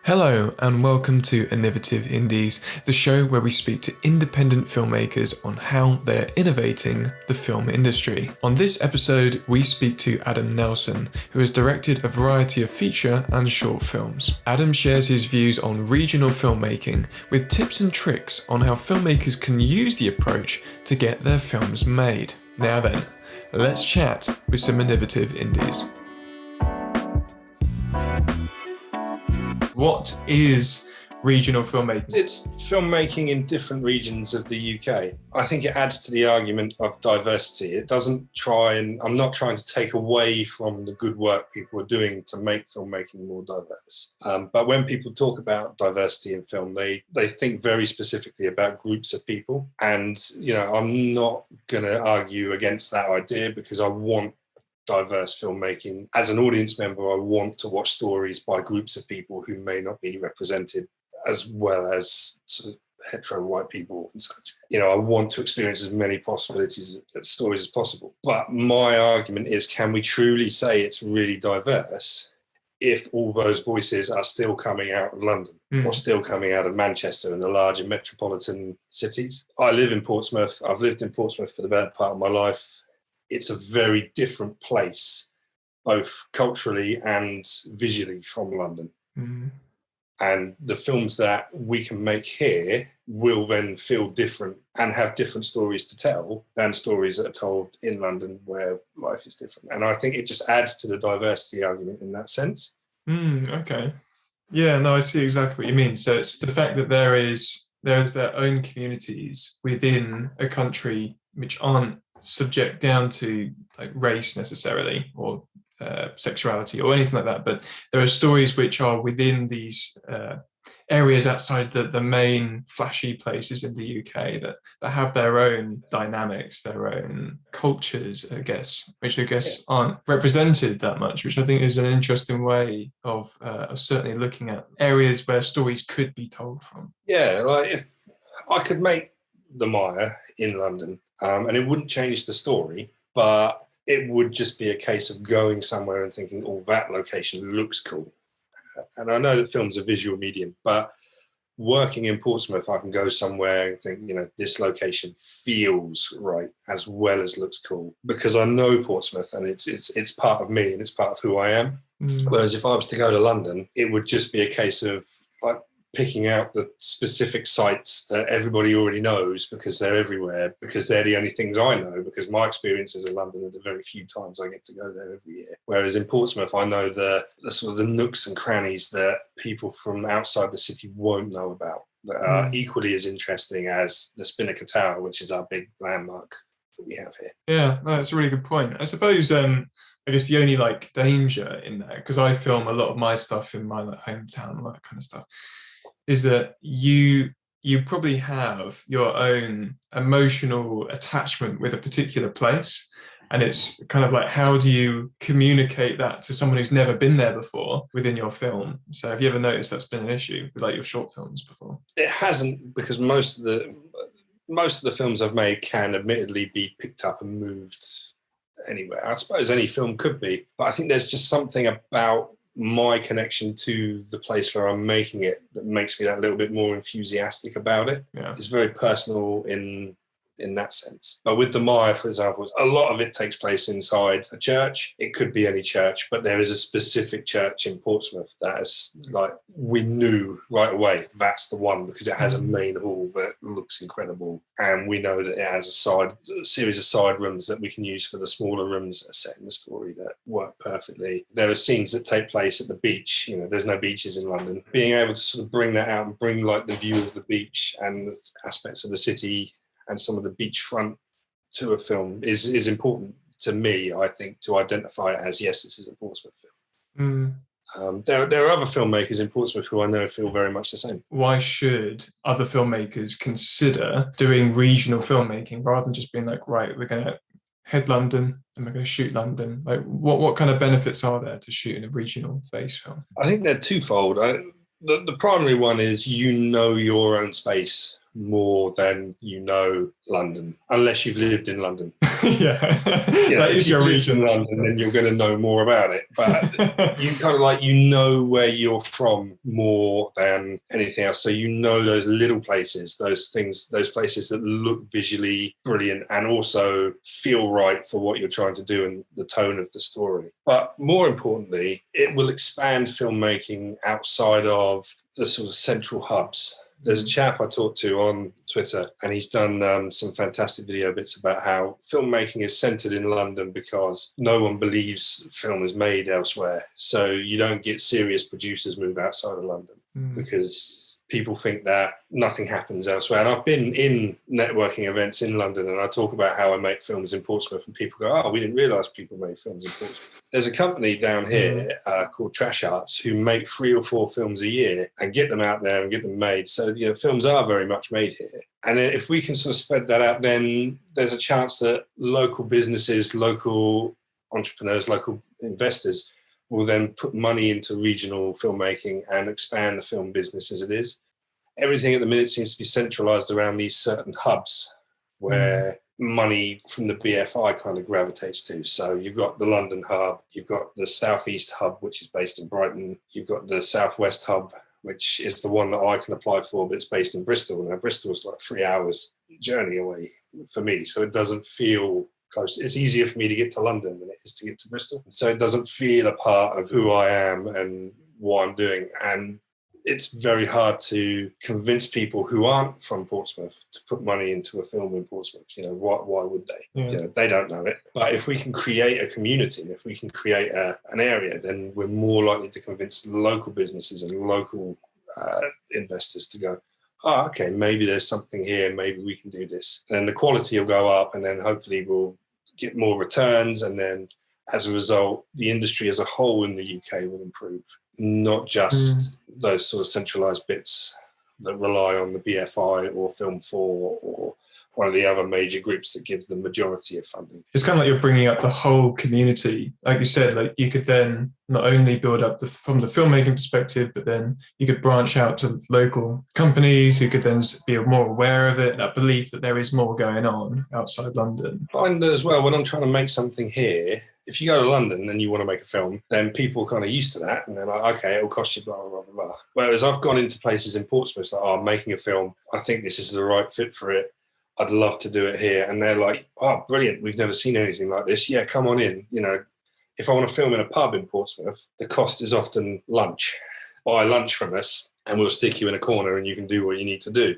Hello and welcome to Innovative Indies, the show where we speak to independent filmmakers on how they're innovating the film industry. On this episode, we speak to Adam Nelson, who has directed a variety of feature and short films. Adam shares his views on regional filmmaking with tips and tricks on how filmmakers can use the approach to get their films made. Now then, let's chat with some Innovative Indies. What is regional filmmaking? It's filmmaking in different regions of the UK. I think it adds to the argument of diversity. It doesn't I'm not trying to take away from the good work people are doing to make filmmaking more diverse. But when people talk about diversity in film, they think very specifically about groups of people. And, I'm not going to argue against that idea because I want diverse filmmaking. As an audience member, I want to watch stories by groups of people who may not be represented as well as sort of hetero white people and such. I want to experience as many possibilities of stories as possible. But my argument is, can we truly say it's really diverse if all those voices are still coming out of London or still coming out of Manchester and the larger metropolitan cities? I live in Portsmouth. I've lived in Portsmouth for the better part of my life. It's a very different place, both culturally and visually, from London. Mm-hmm. And the films that we can make here will then feel different and have different stories to tell than stories that are told in London where life is different. And I think it just adds to the diversity argument in that sense. Okay. Yeah, no, I see exactly what you mean. So it's the fact that there's their own communities within a country which aren't subject down to like race necessarily or sexuality or anything like that, but there are stories which are within these areas outside the main flashy places in the UK that have their own dynamics, their own cultures, which aren't represented that much, which I think is an interesting way of certainly looking at areas where stories could be told from. Yeah, like if I could make The Mire in London, and it wouldn't change the story, but it would just be a case of going somewhere and thinking, oh, that location looks cool. And I know that film's a visual medium, but working in Portsmouth, I can go somewhere and think, this location feels right as well as looks cool because I know Portsmouth and it's part of me and it's part of who I am. Whereas if I was to go to London, it would just be a case of like picking out the specific sites that everybody already knows because they're everywhere, because they're the only things I know, because my experiences in London are the very few times I get to go there every year. Whereas in Portsmouth, I know the sort of the nooks and crannies that people from outside the city won't know about, that are equally as interesting as the Spinnaker Tower, which is our big landmark that we have here. Yeah, no, that's a really good point. I suppose I guess the only like danger in there, because I film a lot of my stuff in my like hometown and that kind of stuff, is that you probably have your own emotional attachment with a particular place. And it's kind of like, how do you communicate that to someone who's never been there before within your film? So have you ever noticed that's been an issue with like your short films before? It hasn't, because most of the films I've made can admittedly be picked up and moved anywhere. I suppose any film could be, but I think there's just something about my connection to the place where I'm making it that makes me that little bit more enthusiastic about it. Yeah. It's very personal in that sense. But with The Mire, for example, a lot of it takes place inside a church. It could be any church, but there is a specific church in Portsmouth that is like, we knew right away that's the one because it has a main hall that looks incredible. And we know that it has a series of side rooms that we can use for the smaller rooms that are set in the story that work perfectly. There are scenes that take place at the beach. There's no beaches in London. Being able to sort of bring that out and bring like the view of the beach and aspects of the city and some of the beachfront to a film is important to me, I think, to identify it as, yes, this is a Portsmouth film. There are other filmmakers in Portsmouth who I know feel very much the same. Why should other filmmakers consider doing regional filmmaking rather than just being like, right, we're going to head London and we're going to shoot London? Like, what kind of benefits are there to shooting a regional-based film? I think they're twofold. The primary one is your own space more than you know London, unless you've lived in London. Yeah, that is your region. In London, then you're going to know more about it. But you kind of like, you know where you're from more than anything else. So you know those little places, those things, those places that look visually brilliant and also feel right for what you're trying to do and the tone of the story. But more importantly, it will expand filmmaking outside of the sort of central hubs. There's a chap I talked to on Twitter, and he's done some fantastic video bits about how filmmaking is centered in London because no one believes film is made elsewhere. So you don't get serious producers move outside of London because people think that nothing happens elsewhere. And I've been in networking events in London, and I talk about how I make films in Portsmouth, and people go, "Oh, we didn't realise people made films in Portsmouth." There's a company down here called Trash Arts who make 3 or 4 films a year and get them out there and get them made. So, you know, films are very much made here. And if we can sort of spread that out, then there's a chance that local businesses, local entrepreneurs, local investors will then put money into regional filmmaking and expand the film business as it is. Everything at the minute seems to be centralized around these certain hubs where money from the BFI kind of gravitates to. So you've got the London hub, you've got the Southeast hub, which is based in Brighton, you've got the Southwest hub, which is the one that I can apply for, but it's based in Bristol. Now, Bristol is like 3 hours journey away for me, so it doesn't feel close. It's easier for me to get to London than it is to get to Bristol. So it doesn't feel a part of who I am and what I'm doing. And it's very hard to convince people who aren't from Portsmouth to put money into a film in Portsmouth. You know, why would they? Yeah. You know, they don't know it. But if we can create a community, and if we can create an area, then we're more likely to convince local businesses and local investors to go, "Oh, okay, maybe there's something here. Maybe we can do this." And then the quality will go up, and then hopefully we'll get more returns. And then as a result, the industry as a whole in the UK will improve. Not just those sort of centralised bits that rely on the BFI or Film 4 or one of the other major groups that gives the majority of funding. It's kind of like you're bringing up the whole community. Like you said, like you could then not only build up from the filmmaking perspective, but then you could branch out to local companies who could then be more aware of it, that belief that there is more going on outside London. I find as well, when I'm trying to make something here, if you go to London and you want to make a film, then people are kind of used to that. And they're like, okay, it'll cost you blah, blah, blah, blah. Whereas I've gone into places in Portsmouth that are making a film. I think this is the right fit for it. I'd love to do it here. And they're like, "Oh, brilliant. We've never seen anything like this. Yeah, come on in." You know, if I want to film in a pub in Portsmouth, the cost is often lunch. Buy lunch from us and we'll stick you in a corner and you can do what you need to do.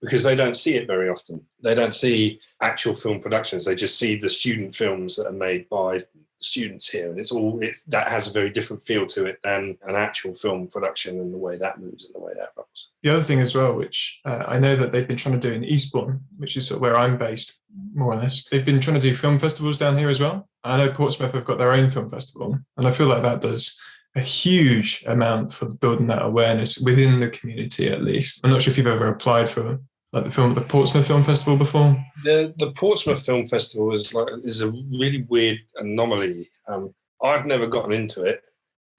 Because they don't see it very often. They don't see actual film productions. They just see the student films that are made by students here, and that has a very different feel to it than an actual film production and the way that moves and the way that rolls. The other thing as well, which I know that they've been trying to do in Eastbourne, which is sort of where I'm based, more or less, they've been trying to do film festivals down here as well. I know Portsmouth have got their own film festival, and I feel like that does a huge amount for building that awareness within the community, at least. I'm not sure if you've ever applied for like the Portsmouth Film Festival before. The Portsmouth Film Festival is a really weird anomaly. I've never gotten into it,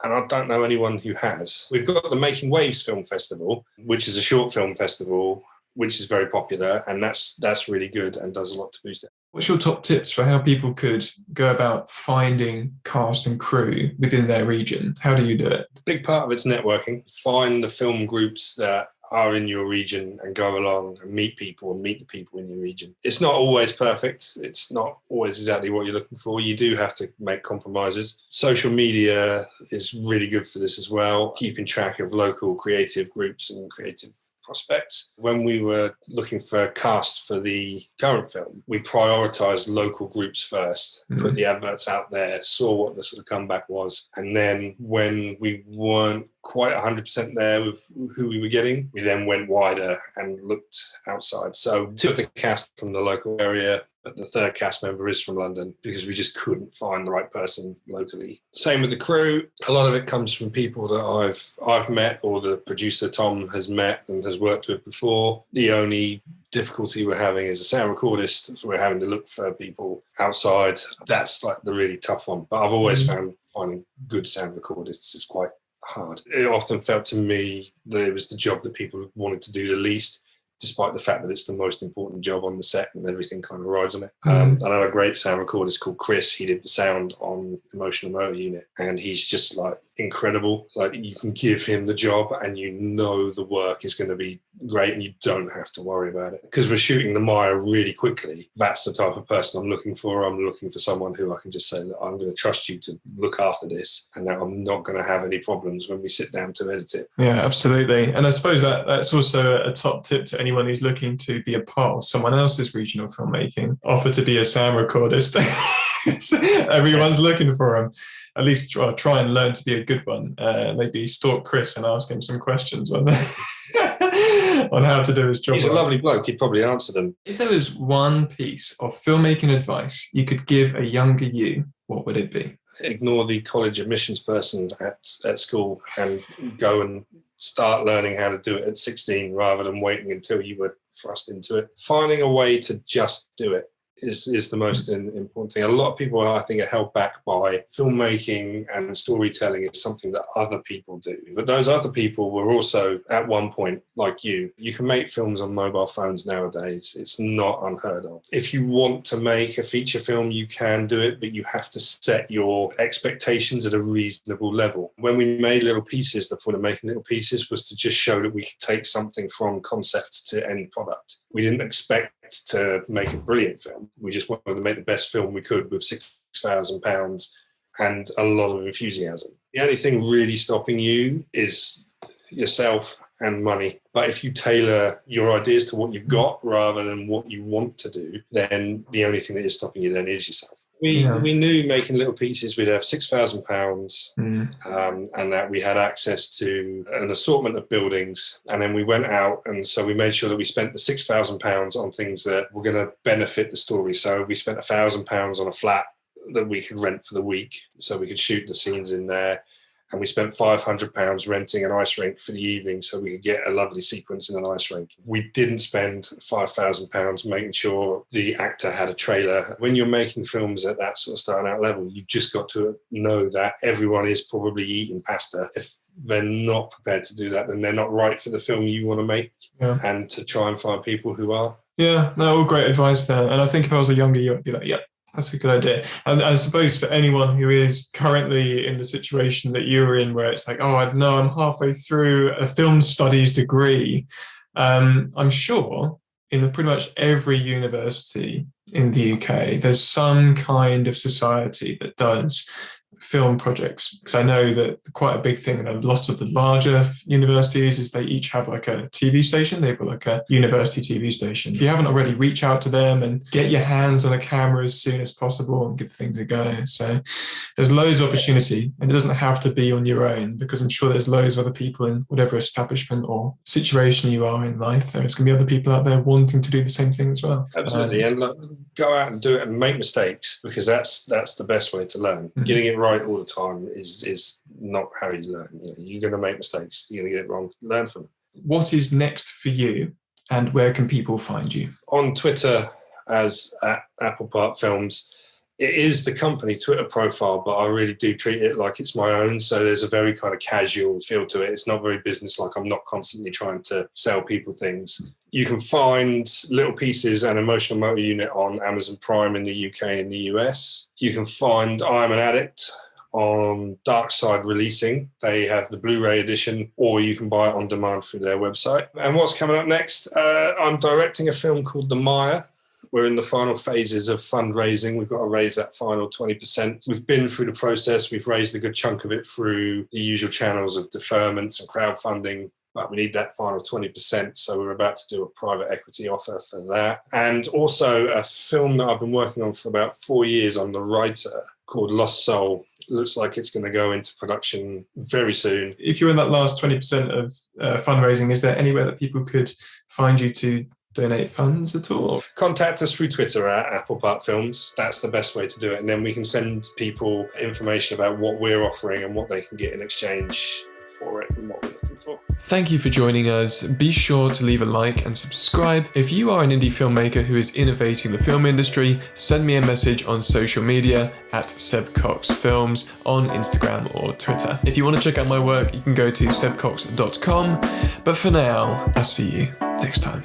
and I don't know anyone who has. We've got the Making Waves Film Festival, which is a short film festival, which is very popular, and that's really good and does a lot to boost it. What's your top tips for how people could go about finding cast and crew within their region? How do you do it? A big part of it's networking. Find the film groups that are in your region and go along and meet people and meet the people in your region. It's not always perfect. It's not always exactly what you're looking for. You do have to make compromises. Social media is really good for this as well, keeping track of local creative groups and creative prospects. When we were looking for a cast for the current film, we prioritised local groups first, put the adverts out there, saw what the sort of comeback was, and then when we weren't quite 100% there with who we were getting, we then went wider and looked outside. So 2 of the cast from the local area, but the 3rd cast member is from London because we just couldn't find the right person locally. Same with the crew. A lot of it comes from people that I've met or the producer Tom has met and has worked with before. The only difficulty we're having is a sound recordist. We're having to look for people outside. That's like the really tough one. But I've always found finding good sound recordists is quite hard. It often felt to me that it was the job that people wanted to do the least despite the fact that it's the most important job on the set and everything kind of rides on it. I know a great sound recorder called Chris. He did the sound on Emotional Motor Unit, and he's just like incredible. Like, you can give him the job and you know the work is going to be great and you don't have to worry about it. Because we're shooting the Maya really quickly, that's the type of person I'm looking for. I'm looking for someone who I can just say that I'm going to trust you to look after this, and that I'm not going to have any problems when we sit down to edit it. Yeah, absolutely. And I suppose that's also a top tip to anyone who's looking to be a part of someone else's regional filmmaking. Offer to be a sound recordist. Everyone's looking for them. At least try and learn to be a good one. Maybe stalk Chris and ask him some questions on how to do his job. He's a lovely bloke. He'd probably answer them. If there was one piece of filmmaking advice you could give a younger you, what would it be? Ignore the college admissions person at school and go and start learning how to do it at 16 rather than waiting until you were thrust into it. Finding a way to just do it is the most important thing. A lot of people, I think, are held back by filmmaking and storytelling. It's something that other people do. But those other people were also, at one point, like you can make films on mobile phones nowadays. It's not unheard of. If you want to make a feature film, you can do it, but you have to set your expectations at a reasonable level. When we made Little Pieces, the point of making Little Pieces was to just show that we could take something from concept to end product. We didn't expect to make a brilliant film. We just wanted to make the best film we could with £6,000 and a lot of enthusiasm. The only thing really stopping you is yourself and money. But if you tailor your ideas to what you've got rather than what you want to do, then the only thing that is stopping you then is yourself. We knew making Little Pieces we'd have £6,000 and that we had access to an assortment of buildings, and then we went out, and so we made sure that we spent the £6,000 on things that were going to benefit the story. So we spent £1,000 on a flat that we could rent for the week so we could shoot the scenes in there. And we spent £500 renting an ice rink for the evening so we could get a lovely sequence in an ice rink. We didn't spend £5,000 making sure the actor had a trailer. When you're making films at that sort of starting out level, you've just got to know that everyone is probably eating pasta. If they're not prepared to do that, then they're not right for the film you want to make. And to try and find people who are. Yeah, no, all great advice there. And I think if I was a younger you, I'd be like, yep. That's a good idea. And I suppose for anyone who is currently in the situation that you're in, where it's like, oh, I know I'm halfway through a film studies degree, I'm sure in pretty much every university in the UK, there's some kind of society that does film projects. Because I know that quite a big thing in a lot of the larger universities is they each have like a TV station. They've got like a university TV station. If you haven't already, reach out to them and get your hands on a camera as soon as possible and give things a go. So there's loads of opportunity, and it doesn't have to be on your own, because I'm sure there's loads of other people in whatever establishment or situation you are in life. There's going to be other people out there wanting to do the same thing as well. Absolutely. And look, go out and do it and make mistakes, because that's the best way to learn. Getting it right all the time is not how you learn. You're going to make mistakes. You're going to get it wrong. Learn from it. What is next for you, and where can people find you? On Twitter as at Apple Park Films. It is the company Twitter profile, but I really do treat it like it's my own. So there's a very kind of casual feel to it. It's not very business-like. I'm not constantly trying to sell people things. You can find Little Pieces and Emotional Motor Unit on Amazon Prime in the UK and the US. You can find I'm an Addict on Dark Side Releasing. They have the Blu-ray edition, or you can buy it on demand through their website. And what's coming up next? I'm directing a film called The Maya. We're in the final phases of fundraising. We've got to raise that final 20%. We've been through the process. We've raised a good chunk of it through the usual channels of deferments and crowdfunding, but we need that final 20%. So we're about to do a private equity offer for that. And also a film that I've been working on for about 4 years on the writer called Lost Soul. Looks like it's going to go into production very soon. If you're in that last 20% of fundraising, is there anywhere that people could find you to donate funds at all? Contact us through Twitter at Apple Park Films. That's the best way to do it. And then we can send people information about what we're offering and what they can get in exchange for it and what we're looking for. Thank you for joining us. Be sure to leave a like and subscribe. If you are an indie filmmaker who is innovating the film industry, send me a message on social media at Seb Cox Films on Instagram or Twitter. If you want to check out my work, you can go to sebcox.com. But for now, I'll see you next time.